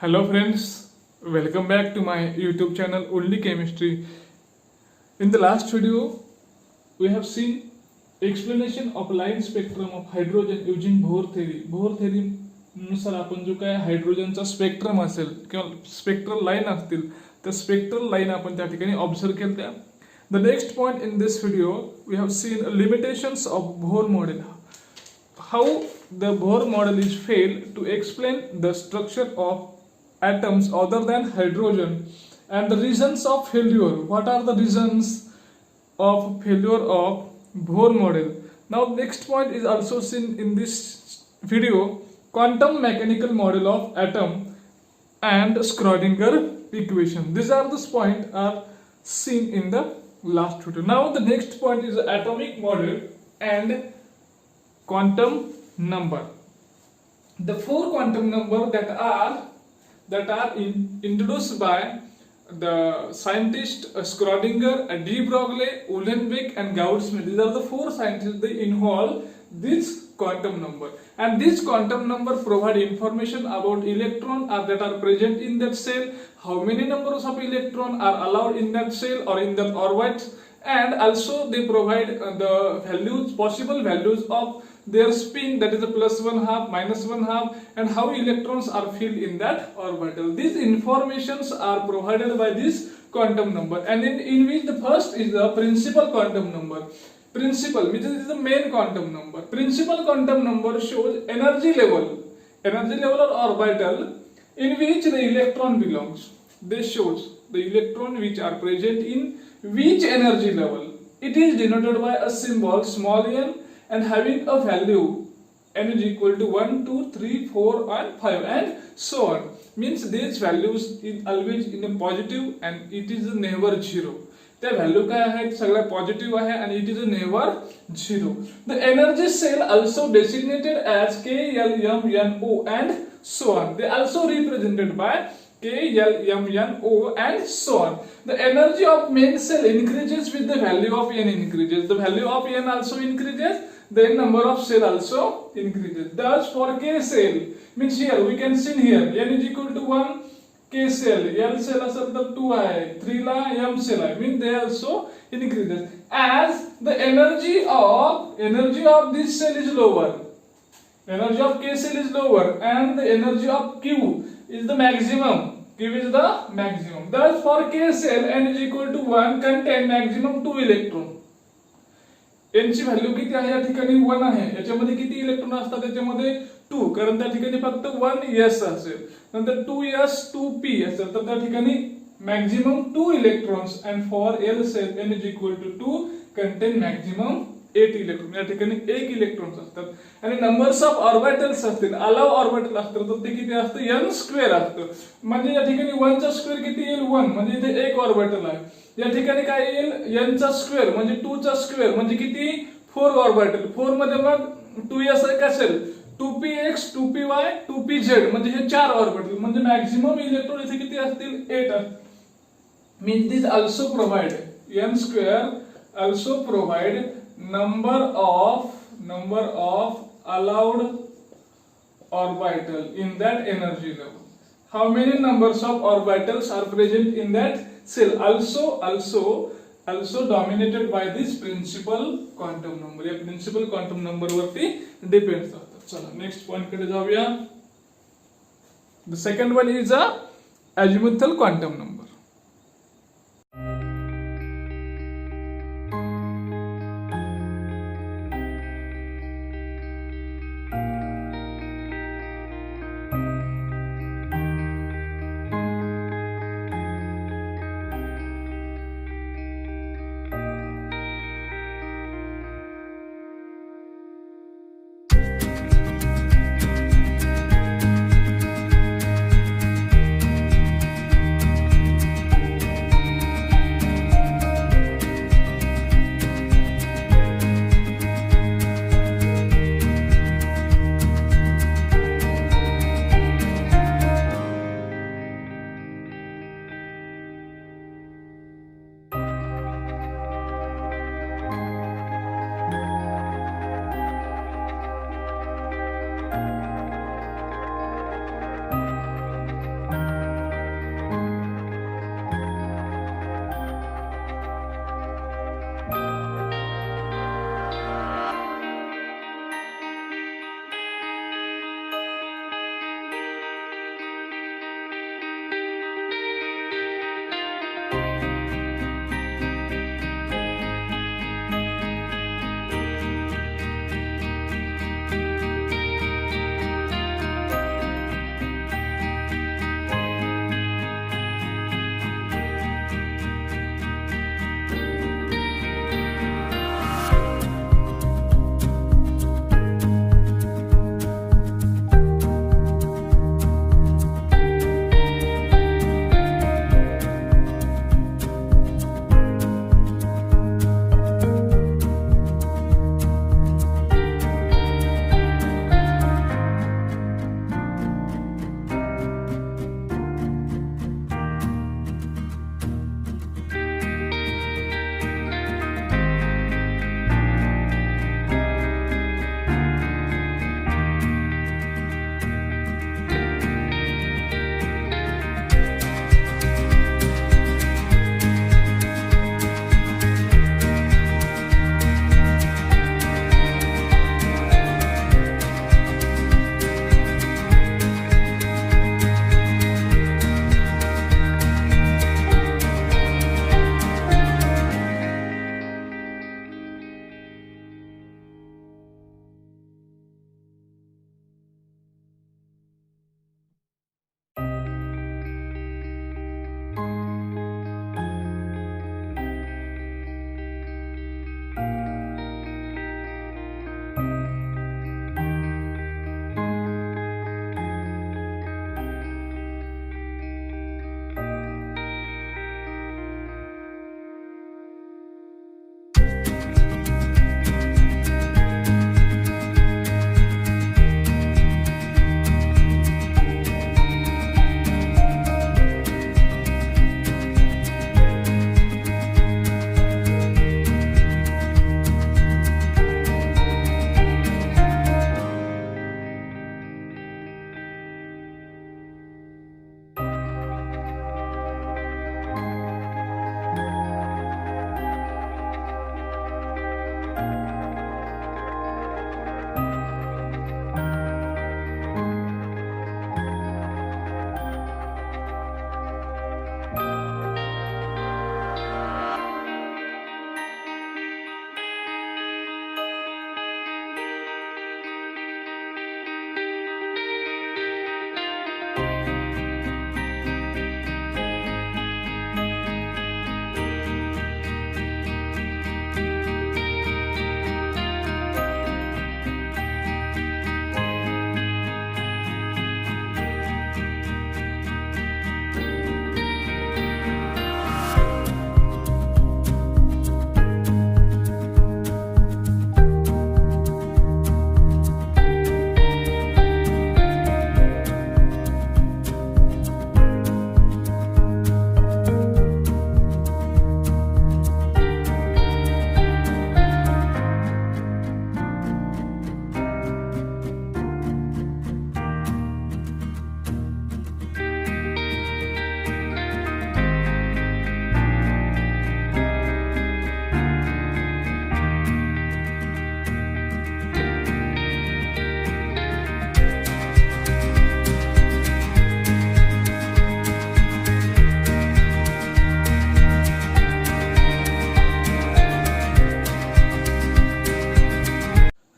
Hello friends, welcome back to my YouTube channel Only Chemistry. In the last video, we have seen explanation of line spectrum of hydrogen using Bohr theory. Bohr theory नुसार आपण जो काय हायड्रोजनचा spectrum असेल किंवा spectral line असतील त्या spectral line आपण त्या ठिकाणी ऑब्झर्व केल्या. The next point in this video we have seen limitations of Bohr model. How the Bohr model is failed to explain the structure of atoms other than hydrogen and the reasons of failure. What are the reasons of failure of Bohr model? Now next point is also seen in this video, quantum mechanical model of atom and Schrödinger equation. These are the points are seen in the last video. Now the next point is atomic model and quantum number. The four quantum number that are introduced by the scientist Schrödinger, de Broglie, Uhlenbeck and Gauss-Smith. These are the four scientists they involve this quantum number, and this quantum number provide information about electron that are present in that cell, how many numbers of electron are allowed in that cell or in that orbit, and also they provide the values, possible values of their spin, that is a +1/2, -1/2, and how electrons are filled in that orbital. These informations are provided by this quantum number, and in which the first is the principal quantum number. Principal means it is the main quantum number. Principal quantum number shows energy level or orbital in which the electron belongs. This shows the electron which are present in which energy level. It is denoted by a symbol small n and having a value n is equal to 1, 2, 3, 4 and 5 and so on. Means these values is always in a positive and it is never zero. त्या value काय आहेत सगळ्या positive आहे आणि it is never zero. The energy shell also designated as K, L, M, N, O and so on. They also represented by K, L, M, N, O and so on. The energy of main cell increases with the value of n increases. The value of n also increases, then number of cell also increases. Thus for K cell means here we can see here n is equal to 1, K cell, L cell असेल तर 2 आहे, 3 ला M cell आहे, means they also increases as the energy of this cell is lower. Energy of K cell is lower and the energy of Q is the maximum. Q is the maximum. Thus for K cell n is equal to 1 contain maximum 2 electron. n ची value किती आहे या ठिकाणी 1 आहे. याच्यामध्ये किती electron असतात याच्यामध्ये 2, कारण त्या ठिकाणी फक्त 1s असेल. नंतर 2s 2p असेल तर त्या ठिकाणी maximum 2 electrons and for L cell n is equal to 2 contain maximum 8 electron. या ठिकाणी 1 इलेक्ट्रॉन्स असतात आणि नंबर्स ऑफ ऑर्बिटल्स असतील, अलाव ऑर्बिटल असतात तर ते किती असतं n स्क्वेअर असतं. म्हणजे या ठिकाणी 1 चा स्क्वेअर किती येईल 1, म्हणजे इथे एक ऑर्बिटल आहे. या ठिकाणी काय येईल n चा स्क्वेअर म्हणजे 2 चा स्क्वेअर म्हणजे किती 4 ऑर्बिटल. 4 मध्ये मग 2s एक असेल, 2px 2py 2pz म्हणजे हे 4 ऑर्बिटल, म्हणजे मॅक्झिमम इलेक्ट्रॉन इथे किती असतील 8 असतील. Means this also provide n square also provide number of allowed orbital in that energy level. How many numbers of orbitals are present in that cell also dominated by this principal quantum number. या principal quantum number वरती depends असतात. चला next point कडे जाऊया. The second one is a azimuthal quantum number.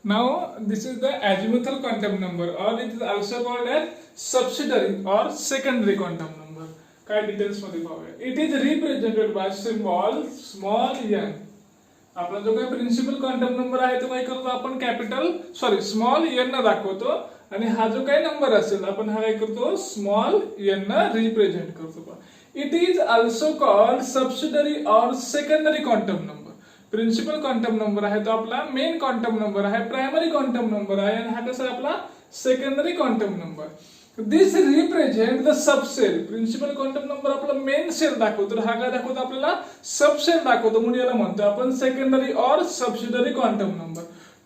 Now this is the azimuthal quantum number, or it is also called as subsidiary or secondary quantum number. काय details मध्ये पाहूया. It is represented by symbol small n. आपला जो काही principal quantum number आहे तो काय करतो आपण स्मॉल n न दाखवतो, आणि हा जो काही नंबर असेल आपण हा काय करतो स्मॉल n न रिप्रेझेंट करतो. It is also called subsidiary और secondary quantum number. Principal quantum number आहे तो आपला मेन क्वांटम नंबर आहे, प्रायमरी क्वांटम नंबर आहे, आणि हा कसा आहे आपला secondary quantum number. This represent the subshell. Principal quantum number आपला मेन सेल दाखवतो, हा काय दाखवतो आपल्याला सबसेल दाखवतो, म्हणून याला म्हणतो आपण सेकंडरी और subsidiary quantum number.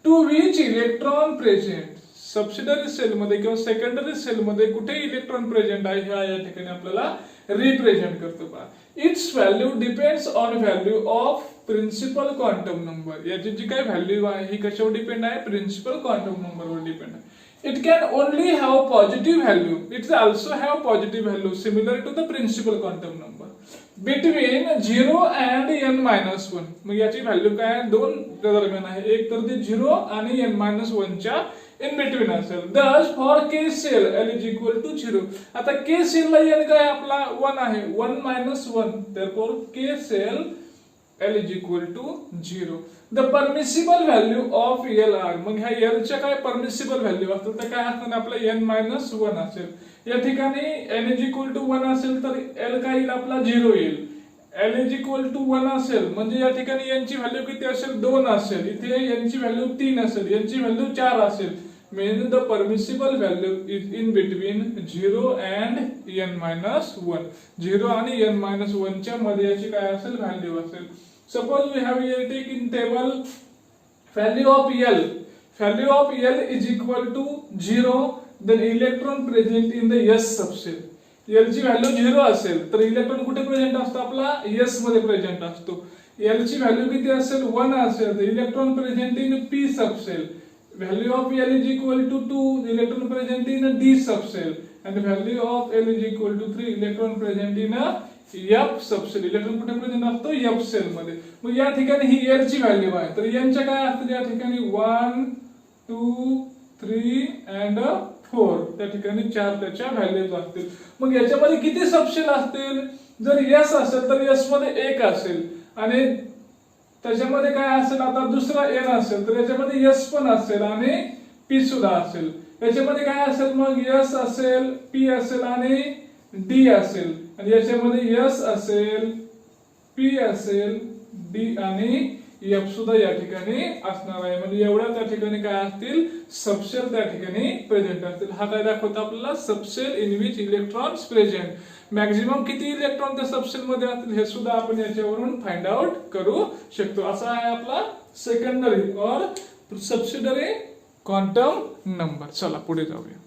To which electron present. Subsidiary shell मध्ये किंवा सेकंडरी सेल मध्ये कुठे इलेक्ट्रॉन प्रेझेंट आहे ह्या या ठिकाणी आपल्याला रिप्रेझेंट करतो पहा. Its value depends on value of principal quantum number. याची जी काही व्हॅल्यू आहे ही कशावर डिपेंड आहे, प्रिन्सिपल क्वांटम नंबरवर डिपेंड आहे. It can only have positive value. It also have positive value similar to the principal quantum number between 0 and n-1. मग याची व्हॅल्यू काय आहे, दोन दरम्यान आहे. एक तर ती 0 आणि n-1 च्या इन बिटवीन असेल. Thus for k cell l is equal to 0. आता k cell ला n काय आपला 1 आहे, 1-1. Therefore k cell l is equal to 0. The permissible value of L. मग ह्या L च्या काय परमिसिबल व्हॅल्यू असतील तर काय असणार आपला n-1 असेल. या ठिकाणी n is equal to 1 असेल तर L काय येईल आपला 0 येईल. L is equal to 1 असेल म्हणजे या ठिकाणी n ची व्हॅल्यू किती असेल 2 असेल. इथे n ची व्हॅल्यू 3 असेल, n ची व्हॅल्यू 4 असेल. Means the permissible value is in between 0 and n-1. 0 आणि n-1 च्या मध्ये याची काय असेल व्हॅल्यू असेल. Suppose we have here taken table value of L. Value of L is equal to 0. Then electron present in the S subcell. L ची value 0 असेल तर इलेक्ट्रॉन कुठे प्रेझेंट असतो आपला S मध्ये प्रेझेंट असतो. L ची व्हॅल्यू किती असेल 1 असेल तर electron present in P subcell. Value of L is equal to 2. Electron present in D subcell. And value of L is equal to 3. Electron present in F सबसेल. Electron कुठे present असतो F sale मध्ये. मग या ठिकाणी ही L ची value आहे तर n च्या काय असतील या ठिकाणी 1 2 3 and 4. त्या ठिकाणी 4 त्याच्या व्हॅल्यूज असतील. मग याच्यामध्ये किती सबसेल असतील, जर S असेल तर S मध्ये 1 असेल, आणि त्याच्यामध्ये काय असेल आता दुसरा n असेल तर याच्यामध्ये S पण असेल आणि P सुद्धा असेल. याच्यामध्ये काय असेल मग S असेल, P असेल आणि D असेल, आणि याच्यामध्ये S असेल, P असेल, D आणि F सुद्धा या ठिकाणी असणार आहे. म्हणजे एवढ्या त्या ठिकाणी काय असतील सबसेल त्या ठिकाणी प्रेझेंट असतील. हा काय दाखवतो आपल्याला सबसेल in which electrons present. Maximum किती इलेक्ट्रॉन त्या सबसेल मध्ये असतील हे सुद्धा आपण याच्यावरून फाइंड आउट करू शकतो. असा आहे आपला सेकंडरी और सबसिडरी क्वांटम नंबर. चला पुढे जाऊया.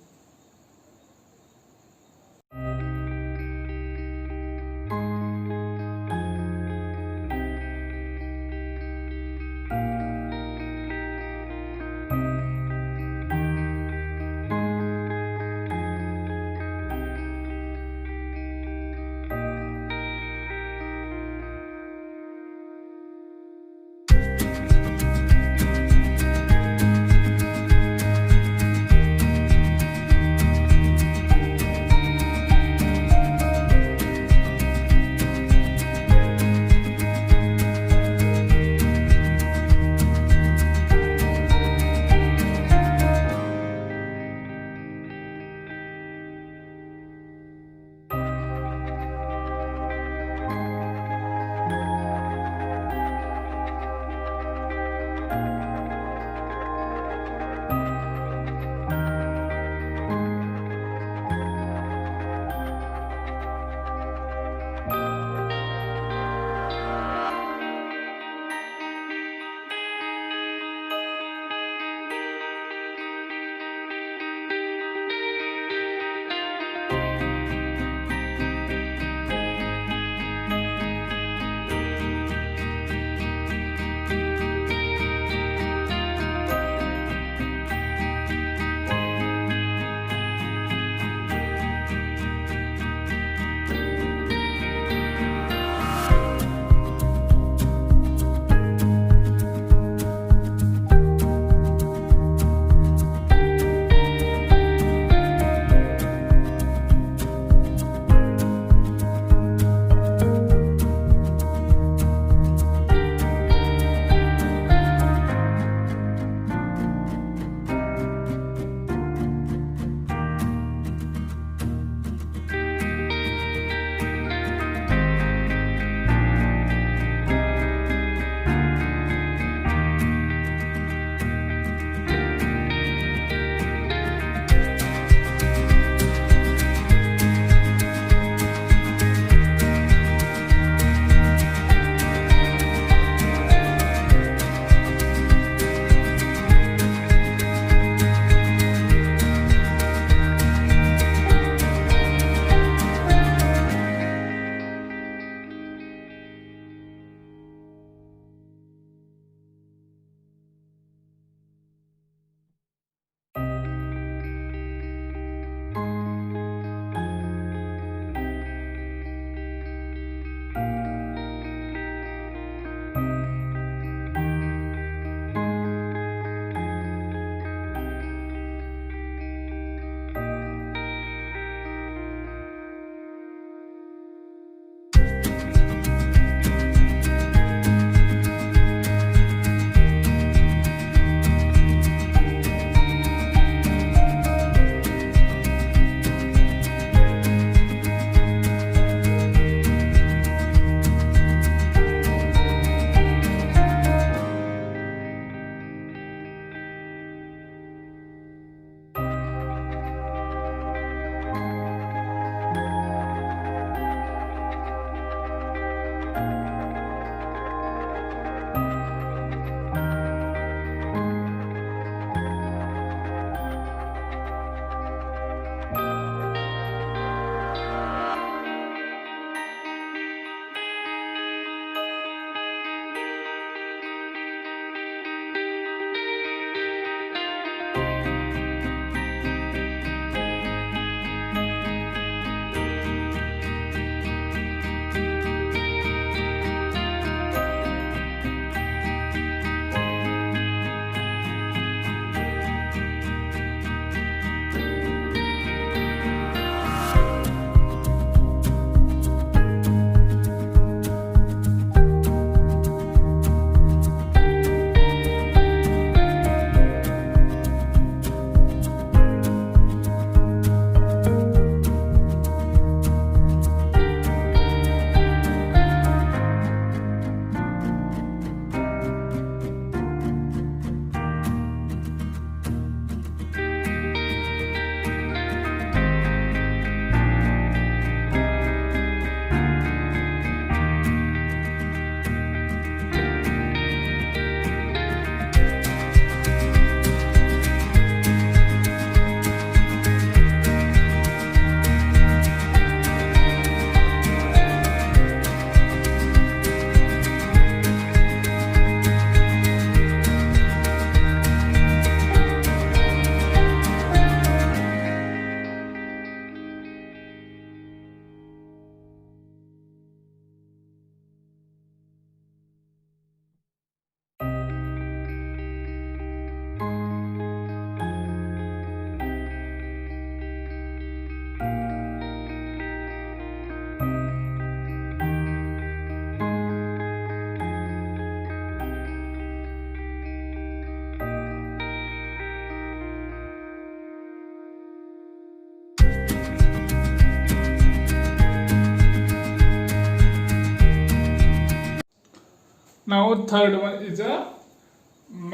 Now third one is a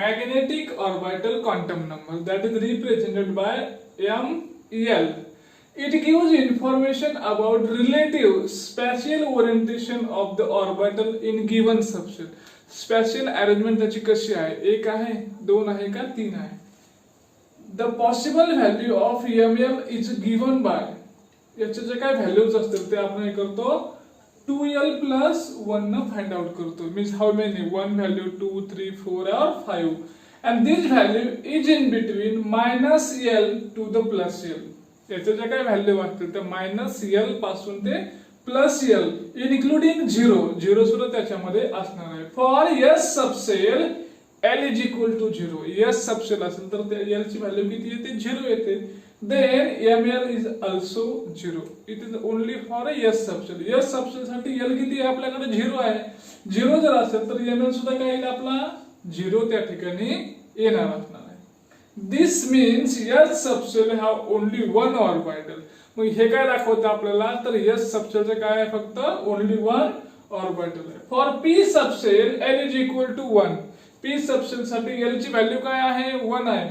magnetic orbital quantum number that is represented by MEL. It gives information about relative spatial orientation of the orbital in given subshell. Spatial arrangement त्याची कशी आहे, 1 आहे, 2 आहे का 3 आहे. The possible value of MEL is given by, याचे जे काय व्हॅल्यूज असतील ते आपण हे करतो 2L plus 1 न फाइंड आउट करतो. मीन्स हाऊ मेनी 1 व्हॅल्यू 2 3 4 और 5 and this value is in between -L to the +L. याचे जे काय व्हॅल्यू असतील ते -L पासून ते +L इन्क्लुडिंग 0 सुद्धा त्याच्यामध्ये असणार आहे. फॉर S सबसेल L is equal to 0. S सबसेल असेल तर L ची व्हॅल्यू किती येते, 0 येते. Then MEL is also 0. It is only for a S subshell. S subshell साठी L किती आहे आपल्याकडे 0 आहे. 0 जर असेल तर MEL सुद्धा काय येईल आपला 0 त्या ठिकाणी येणार असणार आहे. This means S subshell have only one orbital. मग हे काय दाखवतं आपल्याला, तर S सबसेलचं काय आहे, फक्त ओनली 1 ऑर्बिटल आहे. फॉर P सबसेल L is equal to 1. P सबसेल साठी L ची व्हॅल्यू काय आहे, 1 आहे.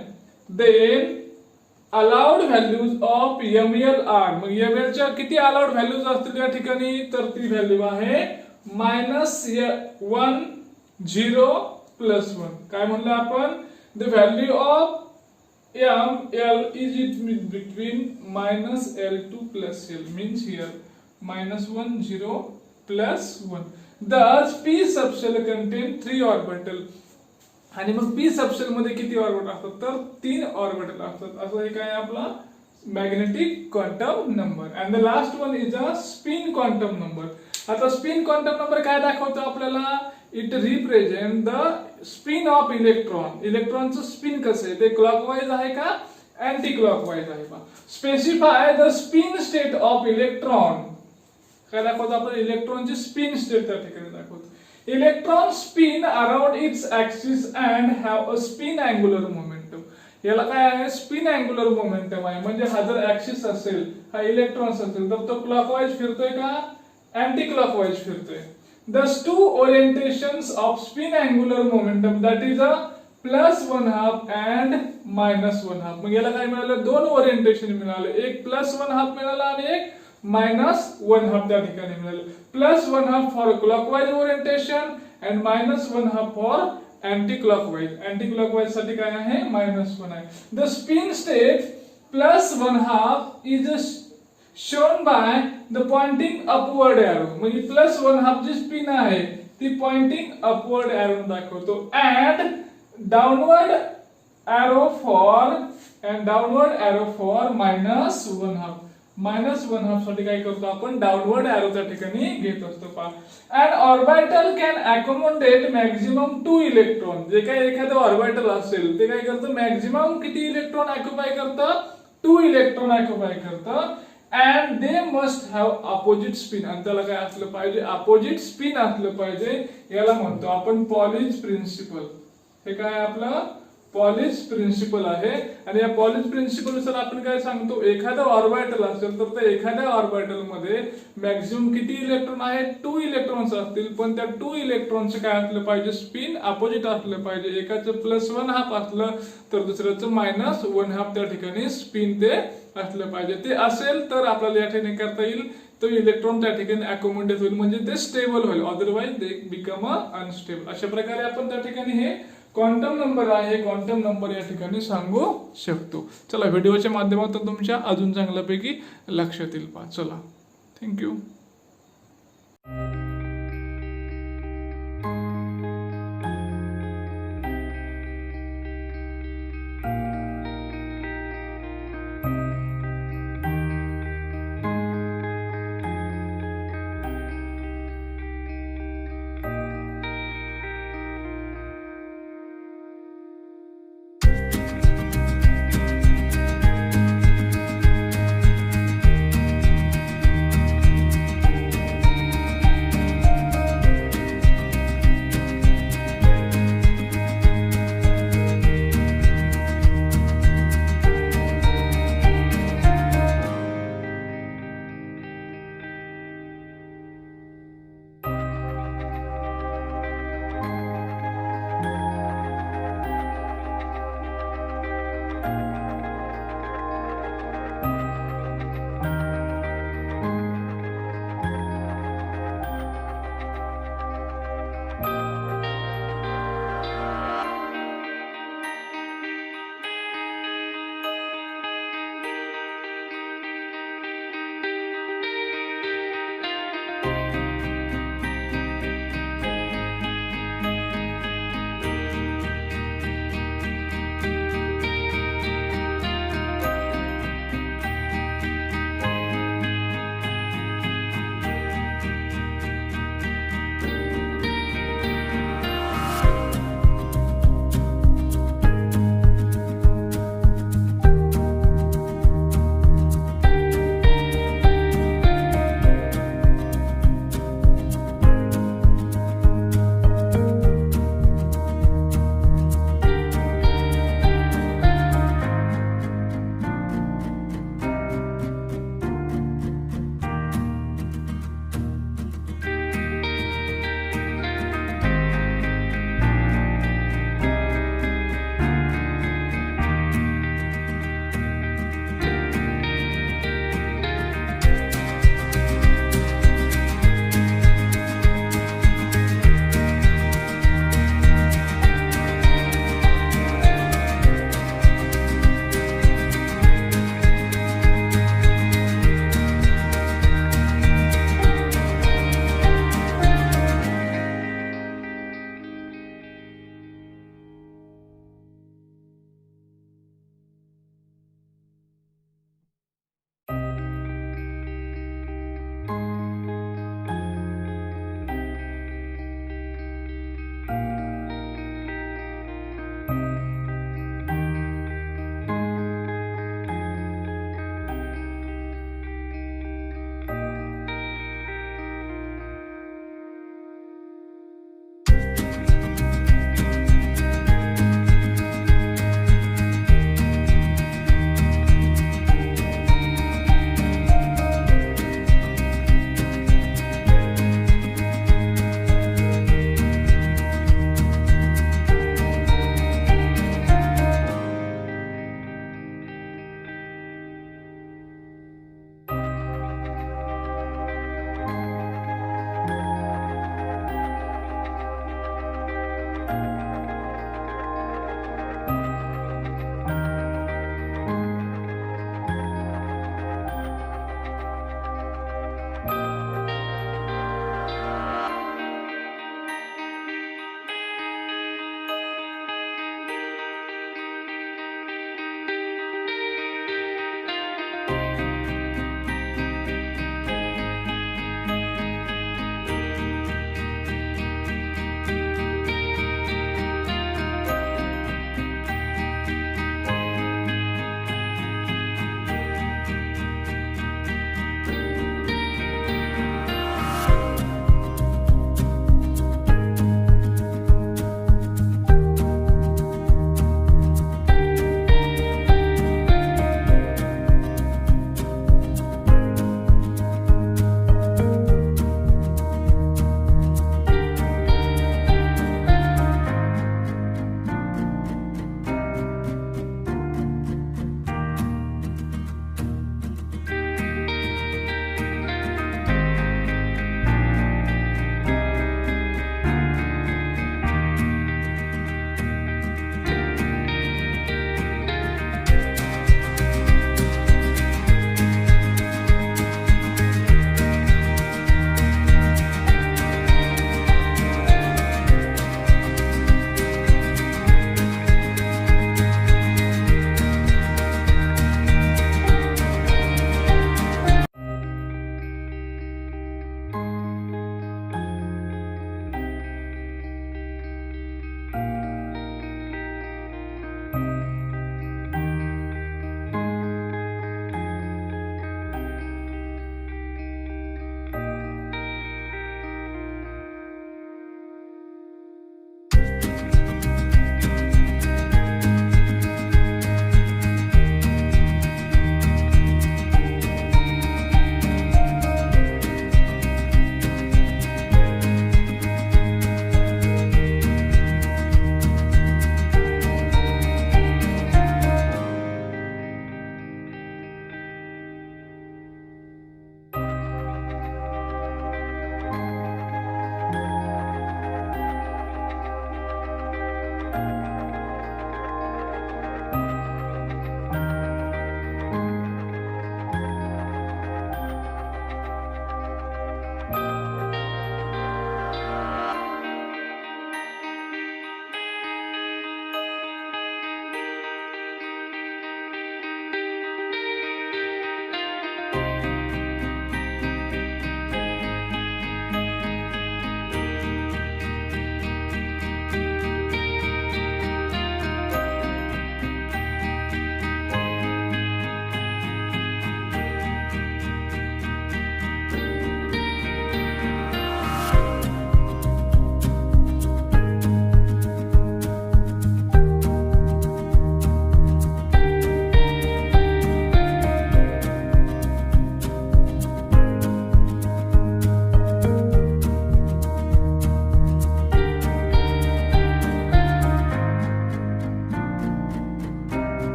Then allowed values of MEL are, मग MEL च्या किती allowed values असतील या ठिकाणी, तर ती व्हॅल्यू आहे -1 0 +1. काय म्हणलं आपण, the value of MEL is between -L to +L, means here -1 0 +1. Thus P subshell contain 3 orbital. आणि मग P सबसेल मध्ये किती ऑर्बिटल असतात, तर 3 ऑर्बिटल असतात. असं हे काय आपला magnetic quantum number. And the last one is a spin quantum number. आता स्पिन क्वांटम नंबर काय दाखवतो आपल्याला, it represent the spin off electron. इलेक्ट्रॉनचं स्पिन कसं आहे, ते क्लॉकवाइज आहे का अँटी क्लॉकवाइज आहे का. Specify the spin state of electron. काय दाखवतो आपण, इलेक्ट्रॉनची स्पिन स्टेट त्या ठिकाणी दाखवतो. Electron spin around its axis and have a spin angular momentum. याला काय आहे, स्पिन अँग्युलर मोमेंटम आहे. म्हणजे हा जर ऍक्सिस असेल, हा इलेक्ट्रॉन असेल, तर तो क्लॉकवाइज फिरतोय का अँटी क्लॉकवाइज फिरतोय. Thus two orientations of spin angular momentum, that is a +1/2 and -1/2. मग याला काय मिळालं, 2 ओरिएंटेशन मिळाले, एक +1/2 मिळाला आणि एक -1/2 त्या ठिकाणी मिळालं. +1/2 for clockwise orientation and -1/2 for anti clockwise. Anti clockwise साठी काय आहे, -1 आहे. The spin state +1/2 is shown by the pointing upward arrow. म्हणजे +1/2 जी स्पिन आहे ती पॉइंटिंग अपवर्ड एरो दाखवतो. and downward arrow for -1/2. -1/2 साठी काय करतो आपण, डाउनवर्ड एरो त्या ठिकाणी घेत असतो. पहा, and orbital can accommodate maximum 2 electron. जे काही एखादं ऑर्बिटल असेल ते काय करतं, मॅक्झिमम किती इलेक्ट्रॉन ऑक्युपाय करतं, 2 इलेक्ट्रॉन ऑक्युपाय करतं. and they must have opposite spin. आणि त्याला काय असलं पाहिजे, अपोजिट स्पिन असलं पाहिजे. याला म्हणतो आपण पॉलिश प्रिन्सिपल. हे काय आपलं पॉलिश प्रिन्सिपल आहे. आणि या पॉलिश प्रिन्सिपल नुसार आपण काय सांगतो, एखादा ऑर्बिटल असेल तर त्या एखाद्या ऑर्बिटल मध्ये मॅक्झिमम किती इलेक्ट्रॉन आहेत, 2 इलेक्ट्रॉन्स असतील. पण त्या 2 इलेक्ट्रॉनचं काय असलं पाहिजे, स्पिन अपोजिट असलं पाहिजे. एकाचं +1/2 असलं तर दुसऱ्याचं -1/2 त्या ठिकाणी स्पिन ते असलं पाहिजे. ते असेल तर आपल्याला या ठिकाणी करता येईल, तो इलेक्ट्रॉन त्या ठिकाणी अकोमोडेट होईल, म्हणजे ते स्टेबल होईल. Otherwise they become unstable. अशा प्रकारे आपण त्या ठिकाणी हे क्वांटम नंबर आहे, क्वांटम नंबर या ठिकाणी सांगू शकतो. चला, व्हिडिओच्या माध्यमातून तुमच्या अजून चांगल्यापैकी लक्षात येईल. पहा, चला, थँक्यू. you.